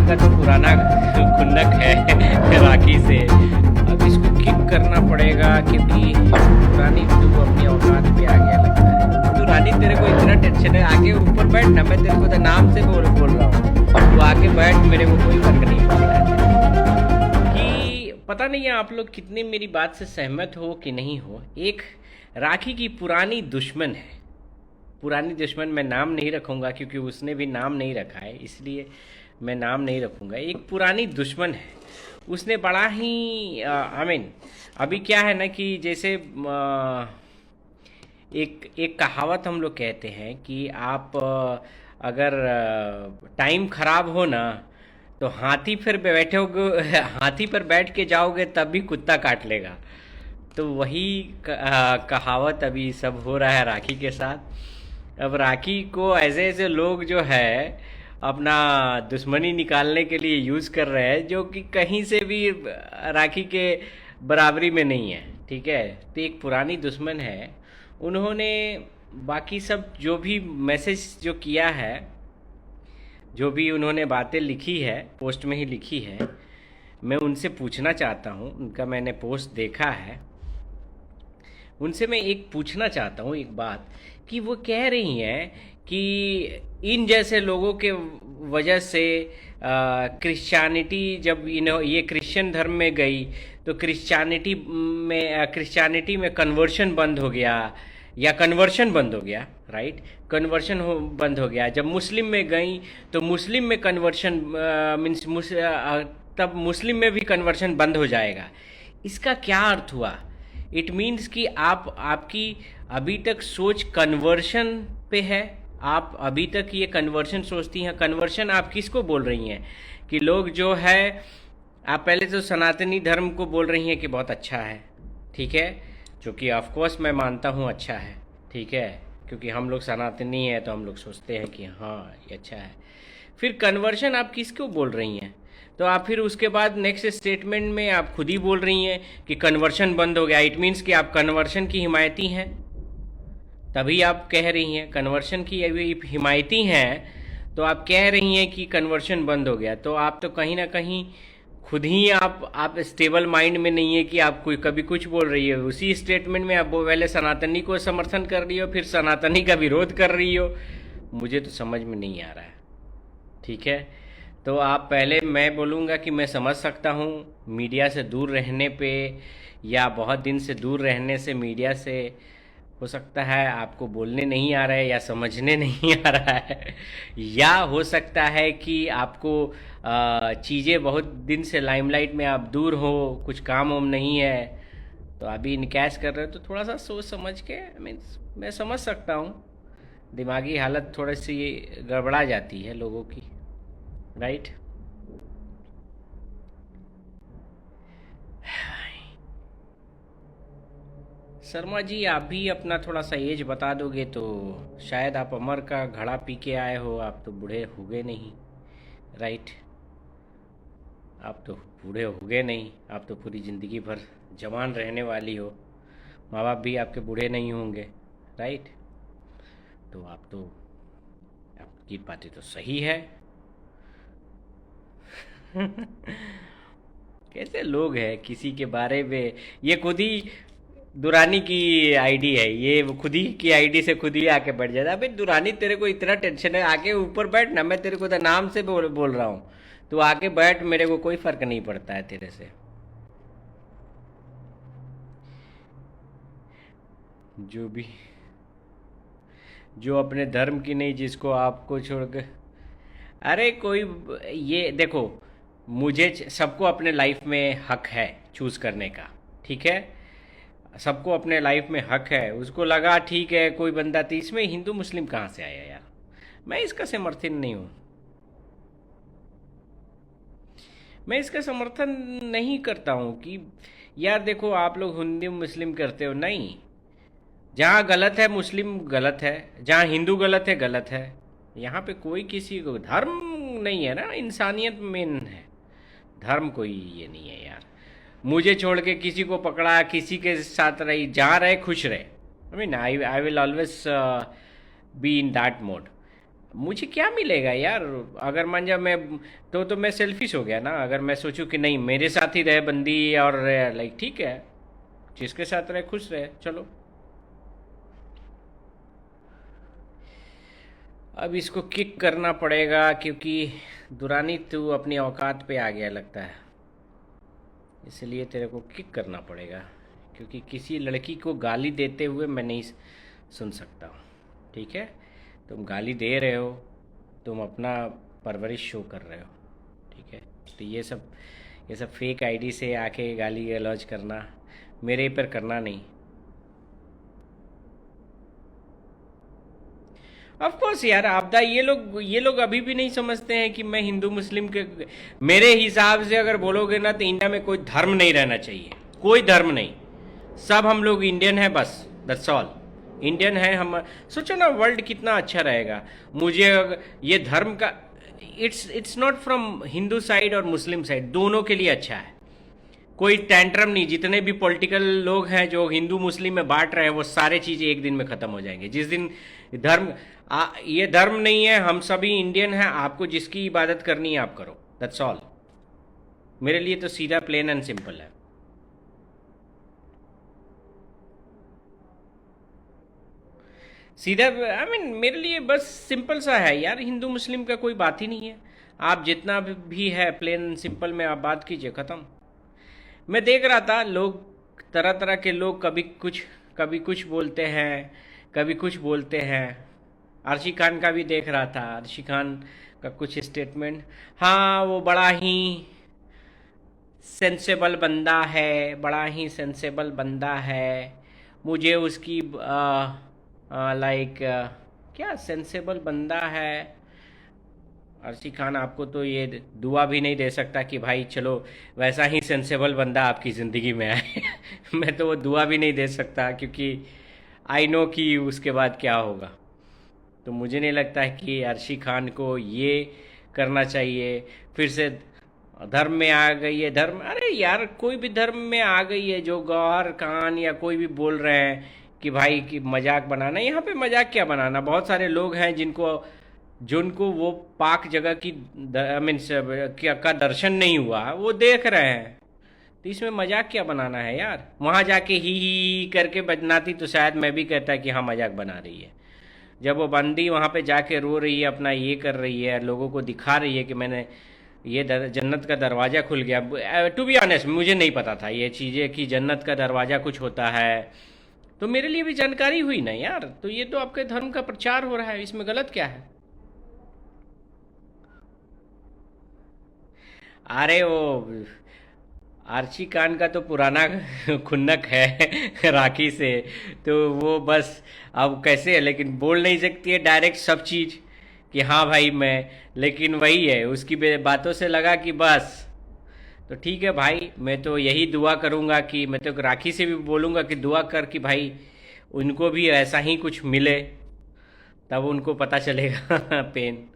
का तो पुराना खुन्नक है राखी से। अब इसको किक करना पड़ेगा क्योंकि पुरानी तू अपनी औकात पे आ गया लगता है। तू रानी तेरे को इतना टेंशन है, आके ऊपर बैठ ना, मैं तेरे को तो नाम से बोल रहा हूँ, तू आके बैठ, मेरे को कोई फर्क नहीं पड़ता है। कि पता नहीं है आप लोग कितने मेरी बात से सहमत हो कि नहीं हो। एक राखी की पुरानी दुश्मन है, पुरानी दुश्मन, मैं नाम नहीं रखूँगा क्योंकि उसने भी नाम नहीं रखा है, इसलिए मैं नाम नहीं रखूँगा। एक पुरानी दुश्मन है, उसने बड़ा ही आई मीन अभी क्या है ना कि जैसे एक एक कहावत हम लोग कहते हैं कि आप अगर टाइम खराब हो ना तो हाथी पर बैठोगे हाथी पर बैठ के जाओगे तब भी कुत्ता काट लेगा। तो वही कहावत अभी सब हो रहा है राखी के साथ। अब राखी को ऐसे ऐसे लोग जो है अपना दुश्मनी निकालने के लिए यूज़ कर रहे हैं, जो कि कहीं से भी राखी के बराबरी में नहीं है। ठीक है, तो एक पुरानी दुश्मन है, उन्होंने बाकी सब जो भी मैसेज जो किया है, जो भी उन्होंने बातें लिखी है, पोस्ट में ही लिखी है, मैं उनसे पूछना चाहता हूँ, उनका मैंने पोस्ट देखा है, उनसे मैं एक पूछना चाहता हूँ एक बात, कि वो कह रही हैं कि इन जैसे लोगों के वजह से क्रिश्चियनिटी, जब ये क्रिश्चियन धर्म में गई तो क्रिश्चियनिटी में कन्वर्शन बंद हो गया, या कन्वर्शन बंद हो गया, राइट, कन्वर्शन बंद हो गया। जब मुस्लिम में गई तो मुस्लिम में कन्वर्शन मीन्स तब मुस्लिम में भी कन्वर्शन बंद हो जाएगा। इसका क्या अर्थ हुआ? इट मीन्स कि आपकी अभी तक सोच कन्वर्शन पे है, आप अभी तक ये कन्वर्शन सोचती हैं। कन्वर्शन आप किसको बोल रही हैं? कि लोग जो है, आप पहले तो सनातनी धर्म को बोल रही हैं कि बहुत अच्छा है, ठीक है, जो कि ऑफ कोर्स मैं मानता हूँ अच्छा है, ठीक है, क्योंकि हम लोग सनातनी हैं तो हम लोग सोचते हैं कि हाँ ये अच्छा है। फिर कन्वर्शन आप किसको बोल रही हैं? तो आप फिर उसके बाद नेक्स्ट स्टेटमेंट में आप खुद ही बोल रही हैं कि कन्वर्शन बंद हो गया। इट मीन्स कि आप कन्वर्शन की हिमायती हैं, तभी आप कह रही हैं कन्वर्शन की अभी हिमायती हैं, तो आप कह रही हैं कि कन्वर्शन बंद हो गया। तो आप तो कहीं ना कहीं खुद ही आप स्टेबल माइंड में नहीं है कि आप कोई कभी कुछ बोल रही हो। उसी स्टेटमेंट में आप वो पहले सनातनी को समर्थन कर रही हो, फिर सनातनी का विरोध कर रही हो। मुझे तो समझ में नहीं आ रहा है, ठीक है। तो आप पहले, मैं बोलूँगा कि मैं समझ सकता हूँ मीडिया से दूर रहने पे, या बहुत दिन से दूर रहने से मीडिया से, हो सकता है आपको बोलने नहीं आ रहा है या समझने नहीं आ रहा है, या हो सकता है कि आपको चीज़ें बहुत दिन से लाइमलाइट में आप दूर हो, कुछ काम वाम नहीं है, तो अभी इनकैश कर रहे हो। तो थोड़ा सा सोच समझ के, मीन्स मैं समझ सकता हूँ, दिमागी हालत थोड़ी सी गड़बड़ा जाती है लोगों की, राइट। शर्मा जी, आप भी अपना थोड़ा सा एज बता दोगे तो शायद आप अमर का घड़ा पी के आए हो, आप तो बूढ़े हो गए नहीं, राइट, आप तो बूढ़े हो गए नहीं, आप तो पूरी ज़िंदगी भर जवान रहने वाली हो, माँ बाप भी आपके बूढ़े नहीं होंगे, राइट। तो आप तो, आपकी बातें तो सही है। कैसे लोग हैं, किसी के बारे में, ये खुद ही दुरानी की आईडी है, ये वो खुद ही की आईडी से खुद ही आके बैठ जाता है। अबे दुरानी, तेरे को इतना टेंशन है, आके ऊपर बैठ ना, मैं तेरे को तो नाम से बोल रहा हूँ, तू आके बैठ, मेरे को कोई फर्क नहीं पड़ता है तेरे से। जो भी, जो अपने धर्म की नहीं, जिसको आपको छोड़ के, अरे कोई, ये देखो, मुझे सबको अपने लाइफ में हक है चूज़ करने का, ठीक है, सबको अपने लाइफ में हक है। उसको लगा ठीक है कोई बंदा, तो इसमें हिंदू मुस्लिम कहाँ से आया यार? मैं इसका समर्थन नहीं हूँ, मैं इसका समर्थन नहीं करता हूँ कि यार देखो, आप लोग हिंदू मुस्लिम करते हो, नहीं, जहाँ गलत है मुस्लिम गलत है, जहाँ हिंदू गलत है गलत है। यहाँ पे कोई किसी को धर्म नहीं है ना, इंसानियत मेन है, धर्म कोई ये नहीं है यार। मुझे छोड़ के किसी को पकड़ा, किसी के साथ रही, जहाँ रहे खुश रहे, I mean I will always be in that mode. मुझे क्या मिलेगा यार? अगर मान जा मैं, तो मैं सेल्फिश हो गया ना। अगर मैं सोचूं कि नहीं मेरे साथ ही रहे बंदी और लाइक ठीक है, जिसके साथ रहे खुश रहे, चलो। अब इसको किक करना पड़ेगा क्योंकि दुरानी तू अपनी औकात पे आ गया लगता है, इसलिए तेरे को किक करना पड़ेगा। क्योंकि किसी लड़की को गाली देते हुए मैं नहीं सुन सकता हूँ, ठीक है? तुम गाली दे रहे हो, तुम अपना परवरिश शो कर रहे हो, ठीक है? तो ये सब फेक आईडी से आके गाली गलौज करना, मेरे पर करना नहीं। ऑफ कोर्स यार आपदा, ये लोग अभी भी नहीं समझते हैं कि मैं हिंदू मुस्लिम के, मेरे हिसाब से अगर बोलोगे ना तो इंडिया में कोई धर्म नहीं रहना चाहिए, कोई धर्म नहीं। सब हम लोग इंडियन है, बस दैट्स ऑल। इंडियन है हम। सोचो ना वर्ल्ड कितना अच्छा रहेगा। मुझे ये धर्म का, it's not from Hindu side और मुस्लिम साइड, दोनों के लिए अच्छा है। कोई टेंट्रम नहीं। जितने भी पॉलिटिकल लोग हैं जो हिंदू मुस्लिम में बांट रहे हैं, वो सारे चीज़ें एक दिन में ख़त्म हो जाएंगे। जिस दिन धर्म, ये धर्म नहीं है, हम सभी इंडियन हैं, आपको जिसकी इबादत करनी है आप करो, दैट्स ऑल। मेरे लिए तो सीधा प्लेन एंड सिंपल है। सीधा आई मीन मेरे लिए बस सिंपल सा है यार, हिंदू मुस्लिम का कोई बात ही नहीं है। आप जितना भी है प्लेन एंड सिंपल में आप बात कीजिए, ख़त्म। मैं देख रहा था लोग, तरह तरह के लोग, कभी कुछ बोलते हैं, कभी कुछ बोलते हैं। आर्शी खान का भी देख रहा था, आर्शी खान का कुछ स्टेटमेंट। हाँ वो बड़ा ही सेंसेबल बंदा है, बड़ा ही सेंसेबल बंदा है। मुझे उसकी लाइक क्या सेंसेबल बंदा है। आरसी खान आपको तो ये दुआ भी नहीं दे सकता कि भाई चलो वैसा ही सेंसेबल बंदा आपकी ज़िंदगी में आए। मैं तो वो दुआ भी नहीं दे सकता, क्योंकि आई नो कि उसके बाद क्या होगा। तो मुझे नहीं लगता है कि आरशी खान को ये करना चाहिए। फिर से धर्म में आ गई है, धर्म, अरे यार कोई भी धर्म में आ गई है। जो गौहर खान या कोई भी बोल रहे हैं कि भाई कि मजाक बनाना, यहाँ पे मजाक क्या बनाना। बहुत सारे लोग हैं जिनको वो पाक जगह की मीन्स का दर्शन नहीं हुआ, वो देख रहे हैं। तो इसमें मजाक क्या बनाना है यार? वहाँ जाके ही करके बदनाती तो शायद मैं भी कहता कि हाँ मजाक बना रही है। जब वो बंदी वहाँ पे जाके रो रही है, अपना ये कर रही है, लोगों को दिखा रही है कि मैंने ये जन्नत का दरवाज़ा खुल गया। टू बी ऑनेस्ट मुझे नहीं पता था ये चीज़ें कि जन्नत का दरवाज़ा कुछ होता है। तो मेरे लिए भी जानकारी हुई ना यार। तो ये तो आपके धर्म का प्रचार हो रहा है, इसमें गलत क्या है? अरे वो आर्ची खान का तो पुराना खुन्नक है राखी से। तो वो बस अब कैसे है, लेकिन बोल नहीं सकती है डायरेक्ट सब चीज़ कि हाँ भाई मैं। लेकिन वही है, उसकी बातों से लगा कि बस। तो ठीक है भाई, मैं तो यही दुआ करूँगा कि मैं तो राखी से भी बोलूँगा कि दुआ कर कि भाई उनको भी ऐसा ही कुछ मिले, तब उनको पता चलेगा पेन।